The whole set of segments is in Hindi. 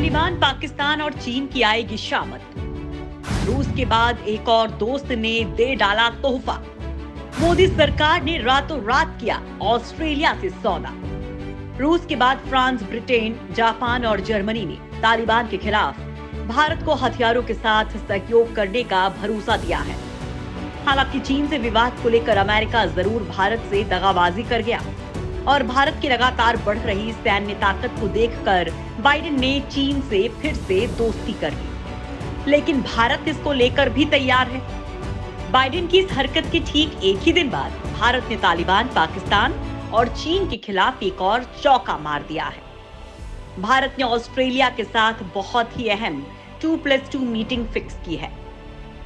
तालिबान, पाकिस्तान और चीन की आएगी शामत। रूस के बाद एक और दोस्त ने दे डाला तोहफा। मोदी सरकार ने रातों रात किया ऑस्ट्रेलिया से सौदा। रूस के बाद फ्रांस, ब्रिटेन, जापान और जर्मनी ने तालिबान के खिलाफ भारत को हथियारों के साथ सहयोग करने का भरोसा दिया है। हालांकि चीन से विवाद को लेकर अमेरिका जरूर भारत से दगाबाजी कर गया और भारत की लगातार बढ़ रही सैन्य ताकत को देखकर बाइडेन ने चीन से फिर से दोस्ती कर ली। लेकिन भारत इसको लेकर भी तैयार है। बाइडेन की इस हरकत के ठीक एक ही दिन बाद भारत ने तालिबान, पाकिस्तान और चीन के खिलाफ एक और चौका मार दिया है। भारत ने ऑस्ट्रेलिया के साथ बहुत ही अहम 2+2 मीटिंग फिक्स की है,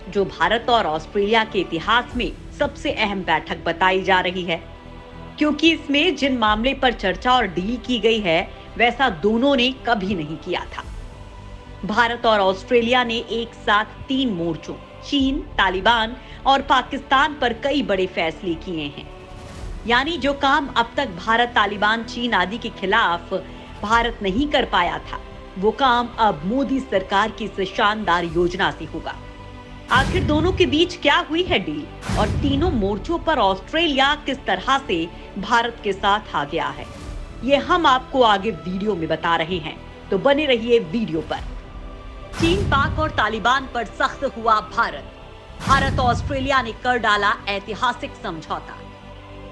जो भारत और ऑस्ट्रेलिया के इतिहास में सबसे अहम बैठक बताई जा रही है, क्योंकि इसमें जिन मामले पर चर्चा और डील की गई है वैसा दोनों ने कभी नहीं किया था। भारत और ऑस्ट्रेलिया ने एक साथ 3 मोर्चों चीन, तालिबान और पाकिस्तान पर कई बड़े फैसले किए हैं। यानी जो काम अब तक भारत, तालिबान, चीन आदि के खिलाफ भारत नहीं कर पाया था, वो काम अब मोदी सरकार की इस शानदार योजना से होगा। आखिर दोनों के बीच क्या हुई है डील और तीनों मोर्चों पर ऑस्ट्रेलिया किस तरह से भारत के साथ आ गया है, ये हम आपको आगे वीडियो में बता रहे हैं, तो बने रहिए वीडियो पर। चीन, पाक और तालिबान पर सख्त हुआ भारत। भारत और ऑस्ट्रेलिया ने कर डाला ऐतिहासिक समझौता।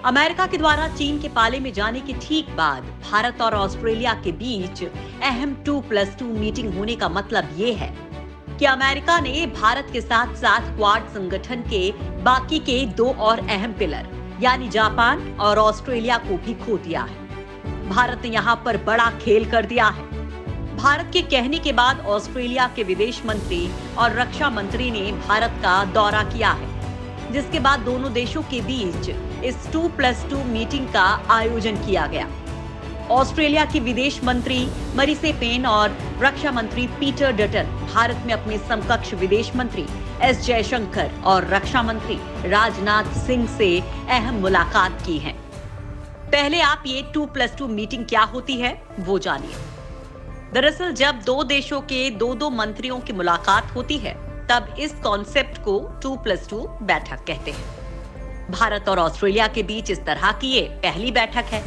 अमेरिका के द्वारा चीन के पाले में जाने के ठीक बाद भारत और ऑस्ट्रेलिया के बीच अहम 2+2 मीटिंग होने का मतलब ये है कि अमेरिका ने भारत के साथ साथ क्वाड संगठन के बाकी के 2 और अहम पिलर यानी जापान और ऑस्ट्रेलिया को भी खो दिया है। भारत ने यहाँ पर बड़ा खेल कर दिया है। भारत के कहने के बाद ऑस्ट्रेलिया के विदेश मंत्री और रक्षा मंत्री ने भारत का दौरा किया है, जिसके बाद दोनों देशों के बीच इस 2+2 मीटिंग का आयोजन किया गया। ऑस्ट्रेलिया की विदेश मंत्री मरीसे पेन और रक्षा मंत्री पीटर डटन भारत में अपने समकक्ष विदेश मंत्री एस जयशंकर और रक्षा मंत्री राजनाथ सिंह से अहम मुलाकात की है। पहले आप ये 2+2 मीटिंग क्या होती है वो जानिए। दरअसल जब 2 देशों के 2 मंत्रियों की मुलाकात होती है तब इस कॉन्सेप्ट को 2+2 बैठक कहते हैं। भारत और ऑस्ट्रेलिया के बीच इस तरह की ये पहली बैठक है।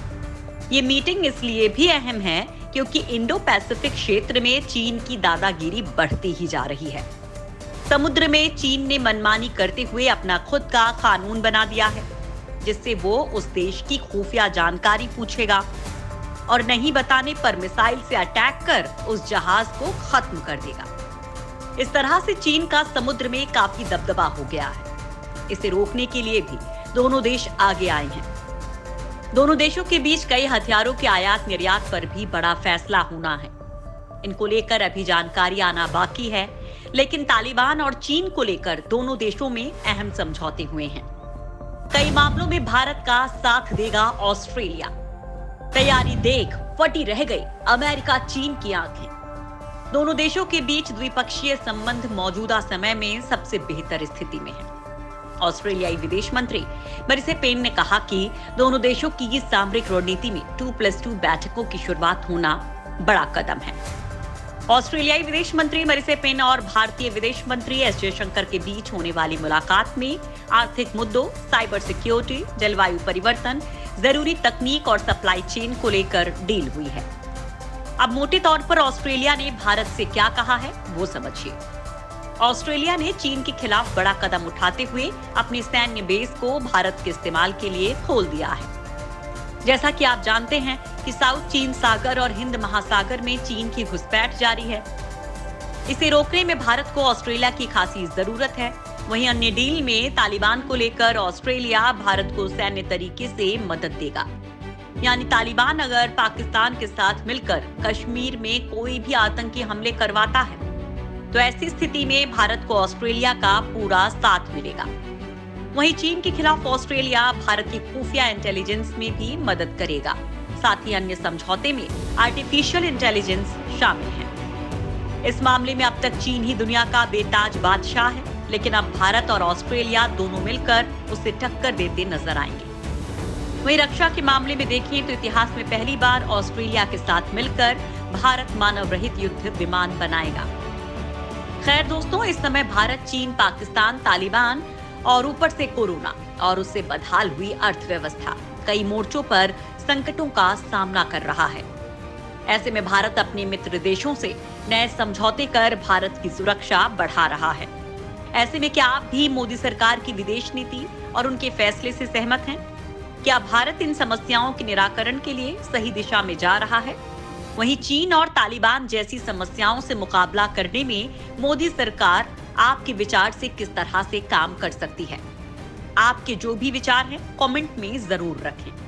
ये मीटिंग इसलिए भी अहम है क्योंकि इंडो पैसिफिक क्षेत्र में चीन की दादागिरी बढ़ती ही जा रही है। समुद्र में चीन ने मनमानी करते हुए अपना खुद का कानून बना दिया है, जिससे वो उस देश की खुफिया जानकारी पूछेगा और नहीं बताने पर मिसाइल से अटैक कर उस जहाज को खत्म कर देगा। इस तरह से चीन का समुद्र में काफी दबदबा हो गया है। इसे रोकने के लिए भी दोनों देश आगे आए हैं। दोनों देशों के बीच कई हथियारों के आयात निर्यात पर भी बड़ा फैसला होना है। इनको लेकर अभी जानकारी आना बाकी है, लेकिन तालिबान और चीन को लेकर दोनों देशों में अहम समझौते हुए हैं। कई मामलों में भारत का साथ देगा ऑस्ट्रेलिया। तैयारी देख फटी रह गई अमेरिका, चीन की आंखें। दोनों देशों के बीच द्विपक्षीय संबंध मौजूदा समय में सबसे बेहतर स्थिति में है। ऑस्ट्रेलियाई विदेश मंत्री मरीसे पेन ने कहा कि दोनों देशों की सामरिक रणनीति में 2+2 बैठकों की शुरुआत होना बड़ा कदम है। ऑस्ट्रेलियाई विदेश मंत्री मरीसे पेन और भारतीय विदेश मंत्री एस जयशंकर के बीच होने वाली मुलाकात में आर्थिक मुद्दों, साइबर सिक्योरिटी, जलवायु परिवर्तन, जरूरी तकनीक और सप्लाई चेन को लेकर डील हुई है। अब मोटे तौर पर ऑस्ट्रेलिया ने भारत से क्या कहा है वो समझिए। ऑस्ट्रेलिया ने चीन के खिलाफ बड़ा कदम उठाते हुए अपनी सैन्य बेस को भारत के इस्तेमाल के लिए खोल दिया है। जैसा कि आप जानते हैं कि साउथ चीन सागर और हिंद महासागर में चीन की घुसपैठ जारी है। इसे रोकने में भारत को ऑस्ट्रेलिया की खासी जरूरत है। वहीं अन्य डील में तालिबान को लेकर ऑस्ट्रेलिया भारत को सैन्य तरीके से मदद देगा। यानी तालिबान अगर पाकिस्तान के साथ मिलकर कश्मीर में कोई भी आतंकी हमले करवाता है तो ऐसी स्थिति में भारत को ऑस्ट्रेलिया का पूरा साथ मिलेगा। वहीं चीन के खिलाफ ऑस्ट्रेलिया भारत की खुफिया इंटेलिजेंस में भी मदद करेगा। साथ ही अन्य समझौते में आर्टिफिशियल इंटेलिजेंस शामिल है। इस मामले में अब तक चीन ही दुनिया का बेताज बादशाह है, लेकिन अब भारत और ऑस्ट्रेलिया दोनों मिलकर उसे टक्कर देते नजर आएंगे। वहीं रक्षा के मामले में देखें तो इतिहास में पहली बार ऑस्ट्रेलिया के साथ मिलकर भारत मानव रहित युद्ध विमान बनाएगा। खैर दोस्तों, इस समय भारत, चीन, पाकिस्तान, तालिबान और ऊपर से कोरोना और उससे बदहाल हुई अर्थव्यवस्था कई मोर्चों पर संकटों का सामना कर रहा है। ऐसे में भारत अपने मित्र देशों से नए समझौते कर भारत की सुरक्षा बढ़ा रहा है। ऐसे में क्या आप भी मोदी सरकार की विदेश नीति और उनके फैसले से सहमत हैं? क्या भारत इन समस्याओं के निराकरण के लिए सही दिशा में जा रहा है? वहीं चीन और तालिबान जैसी समस्याओं से मुकाबला करने में मोदी सरकार आपके विचार से किस तरह से काम कर सकती है? आपके जो भी विचार हैं, कमेंट में जरूर रखें।